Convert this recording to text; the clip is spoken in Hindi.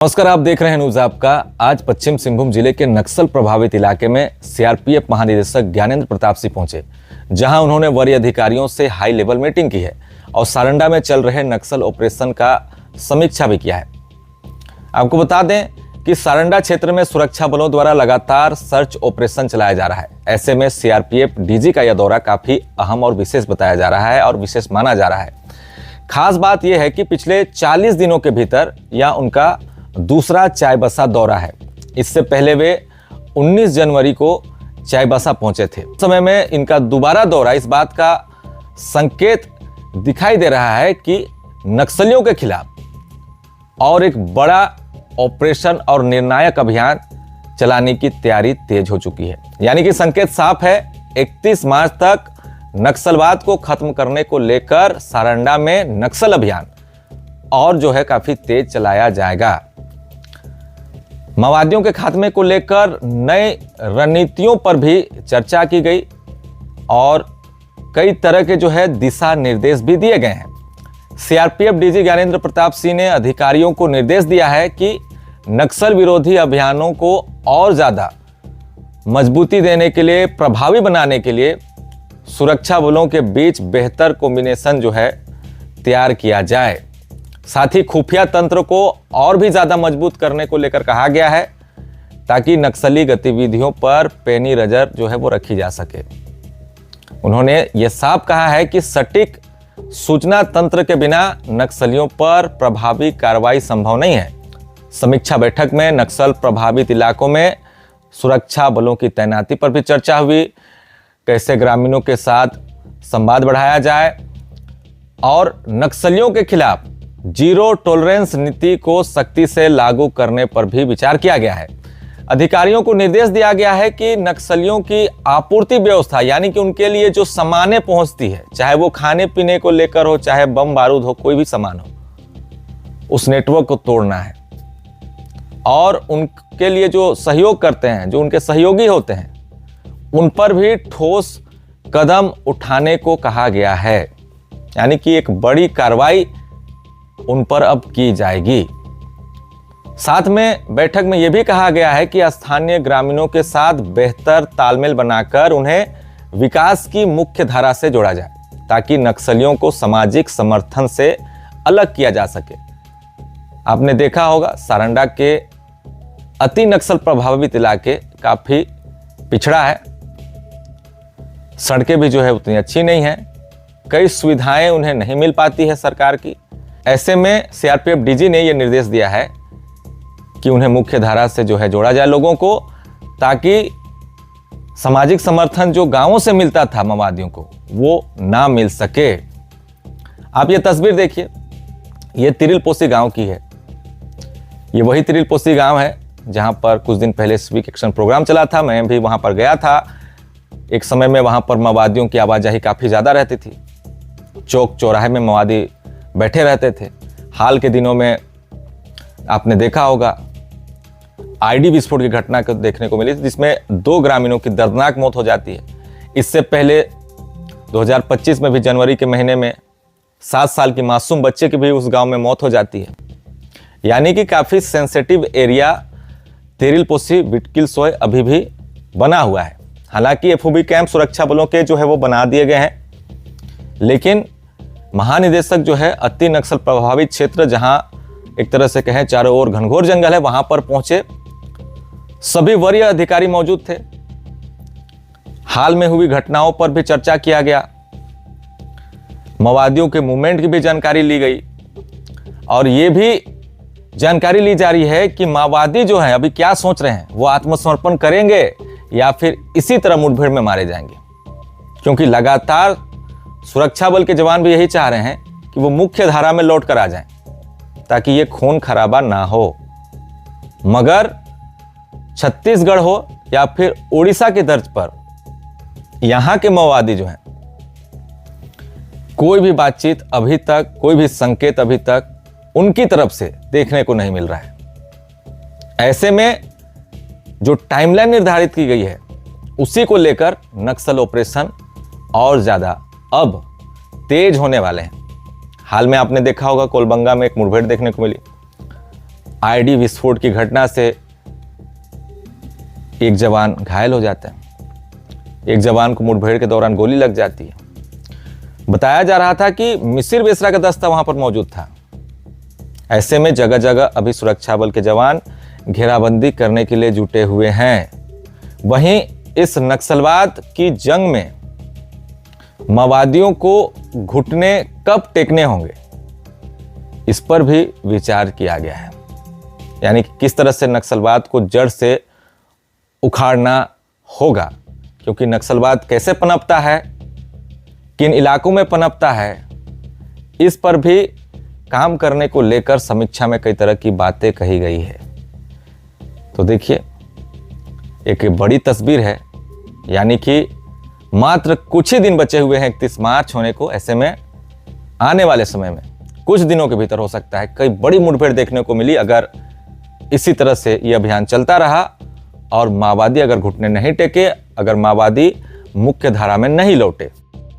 नमस्कार, आप देख रहे हैं न्यूज आपका। आज पश्चिम सिंहभूम जिले के नक्सल प्रभावित इलाके में सीआरपीएफ महानिदेशक ज्ञानेंद्र प्रताप सिंह पहुंचे, जहां उन्होंने वरीय अधिकारियों से हाई लेवल मीटिंग की है और सारंडा में चल रहे नक्सल ऑपरेशन का समीक्षा भी किया है। आपको बता दें कि सारंडा क्षेत्र में सुरक्षा बलों द्वारा लगातार सर्च ऑपरेशन चलाया जा रहा है। ऐसे में सीआरपीएफ डीजी का यह दौरा काफी अहम और विशेष बताया जा रहा है और विशेष माना जा रहा है। खास बात यह है कि पिछले 40 दिनों के भीतर यह उनका दूसरा चाईबासा दौरा है। इससे पहले वे 19 जनवरी को चाईबासा पहुंचे थे। उस समय में इनका दोबारा दौरा इस बात का संकेत दिखाई दे रहा है कि नक्सलियों के खिलाफ और एक बड़ा ऑपरेशन और निर्णायक अभियान चलाने की तैयारी तेज हो चुकी है। यानी कि संकेत साफ है, 31 मार्च तक नक्सलवाद को खत्म करने को लेकर सारंडा में नक्सल अभियान और जो है काफी तेज चलाया जाएगा। माओवादियों के खात्मे को लेकर नए रणनीतियों पर भी चर्चा की गई और कई तरह के जो है दिशा निर्देश भी दिए गए हैं। सीआरपीएफ डीजी ज्ञानेंद्र प्रताप सिंह ने अधिकारियों को निर्देश दिया है कि नक्सल विरोधी अभियानों को और ज्यादा मजबूती देने के लिए, प्रभावी बनाने के लिए सुरक्षा बलों के बीच बेहतर कॉम्बिनेशन जो है तैयार किया जाए। साथ ही खुफिया तंत्र को और भी ज्यादा मजबूत करने को लेकर कहा गया है, ताकि नक्सली गतिविधियों पर पैनी नजर जो है वो रखी जा सके। उन्होंने ये साफ कहा है कि सटीक सूचना तंत्र के बिना नक्सलियों पर प्रभावी कार्रवाई संभव नहीं है। समीक्षा बैठक में नक्सल प्रभावित इलाकों में सुरक्षा बलों की तैनाती पर भी चर्चा हुई, कैसे ग्रामीणों के साथ संवाद बढ़ाया जाए और नक्सलियों के खिलाफ जीरो टॉलरेंस नीति को सख्ती से लागू करने पर भी विचार किया गया है। अधिकारियों को निर्देश दिया गया है कि नक्सलियों की आपूर्ति व्यवस्था, यानी कि उनके लिए जो सामानें पहुंचती है, चाहे वो खाने पीने को लेकर हो, चाहे बम बारूद हो, कोई भी सामान हो, उस नेटवर्क को तोड़ना है और उनके लिए जो सहयोग करते हैं, जो उनके सहयोगी होते हैं, उन पर भी ठोस कदम उठाने को कहा गया है। यानी कि एक बड़ी कार्रवाई उन पर अब की जाएगी। साथ में बैठक में यह भी कहा गया है कि स्थानीय ग्रामीणों के साथ बेहतर तालमेल बनाकर उन्हें विकास की मुख्य धारा से जोड़ा जाए, ताकि नक्सलियों को सामाजिक समर्थन से अलग किया जा सके। आपने देखा होगा सारंडा के अति नक्सल प्रभावित इलाके काफी पिछड़ा है, सड़कें भी जो है उतनी अच्छी नहीं है, कई सुविधाएं उन्हें नहीं मिल पाती है सरकार की। ऐसे में सीआरपीएफ डीजी ने यह निर्देश दिया है कि उन्हें मुख्य धारा से जो है जोड़ा जाए लोगों को, ताकि सामाजिक समर्थन जो गांवों से मिलता था माओवादियों को, वो ना मिल सके। आप ये तस्वीर देखिए, ये तिरिलपोसी गांव की है। ये वही तिरिलपोसी गांव है जहां पर कुछ दिन पहले सिविक एक्शन प्रोग्राम चला था। मैं भी वहां पर गया था। एक समय में वहां पर माओवादियों की आवाजाही काफी ज्यादा रहती थी। चौक चौराहे में माओवादी बैठे रहते थे। हाल के दिनों में आपने देखा होगा आईडी विस्फोट की घटना को देखने को मिली, जिसमें 2 ग्रामीणों की दर्दनाक मौत हो जाती है। इससे पहले 2025 में भी जनवरी के महीने में 7 साल की मासूम बच्चे की भी उस गांव में मौत हो जाती है। यानी कि काफी सेंसिटिव एरिया तिरिलपोसी बिटकिलसोय अभी भी बना हुआ है। हालांकि एफओबी कैंप सुरक्षा बलों के जो है वो बना दिए गए हैं, लेकिन महानिदेशक जो है अति नक्सल प्रभावित क्षेत्र, जहां एक तरह से कहें चारों ओर घनघोर जंगल है, वहां पर पहुंचे। सभी वरीय अधिकारी मौजूद थे। हाल में हुई घटनाओं पर भी चर्चा किया गया, माओवादियों के मूवमेंट की भी जानकारी ली गई और यह भी जानकारी ली जा रही है कि माओवादी जो है अभी क्या सोच रहे हैं, वो आत्मसमर्पण करेंगे या फिर इसी तरह मुठभेड़ में मारे जाएंगे। क्योंकि लगातार सुरक्षा बल के जवान भी यही चाह रहे हैं कि वो मुख्य धारा में लौट कर आ जाएं, ताकि ये खून खराबा ना हो। मगर छत्तीसगढ़ हो या फिर उड़ीसा के दर्ज पर यहां के माओवादी जो हैं, कोई भी बातचीत अभी तक, कोई भी संकेत अभी तक उनकी तरफ से देखने को नहीं मिल रहा है। ऐसे में जो टाइमलाइन निर्धारित की गई है, उसी को लेकर नक्सल ऑपरेशन और ज्यादा अब तेज होने वाले हैं। हाल में आपने देखा होगा कोलबंगा में एक मुठभेड़ देखने को मिली। आईडी विस्फोट की घटना से एक जवान घायल हो जाता है, एक जवान को मुठभेड़ के दौरान गोली लग जाती है। बताया जा रहा था कि मिसिर बेसरा का दस्ता वहां पर मौजूद था। ऐसे में जगह जगह अभी सुरक्षा बल के जवान घेराबंदी करने के लिए जुटे हुए हैं। वहीं इस नक्सलवाद की जंग में माओवादियों को घुटने कब टेकने होंगे, इस पर भी विचार किया गया है। यानी कि किस तरह से नक्सलवाद को जड़ से उखाड़ना होगा, क्योंकि नक्सलवाद कैसे पनपता है, किन इलाकों में पनपता है, इस पर भी काम करने को लेकर समीक्षा में कई तरह की बातें कही गई है। तो देखिए, एक बड़ी तस्वीर है, यानी कि मात्र कुछ ही दिन बचे हुए हैं 31 मार्च होने को। ऐसे में आने वाले समय में कुछ दिनों के भीतर हो सकता है कई बड़ी मुठभेड़ देखने को मिली, अगर इसी तरह से यह अभियान चलता रहा और माओवादी अगर घुटने नहीं टेके, अगर माओवादी मुख्य धारा में नहीं लौटे।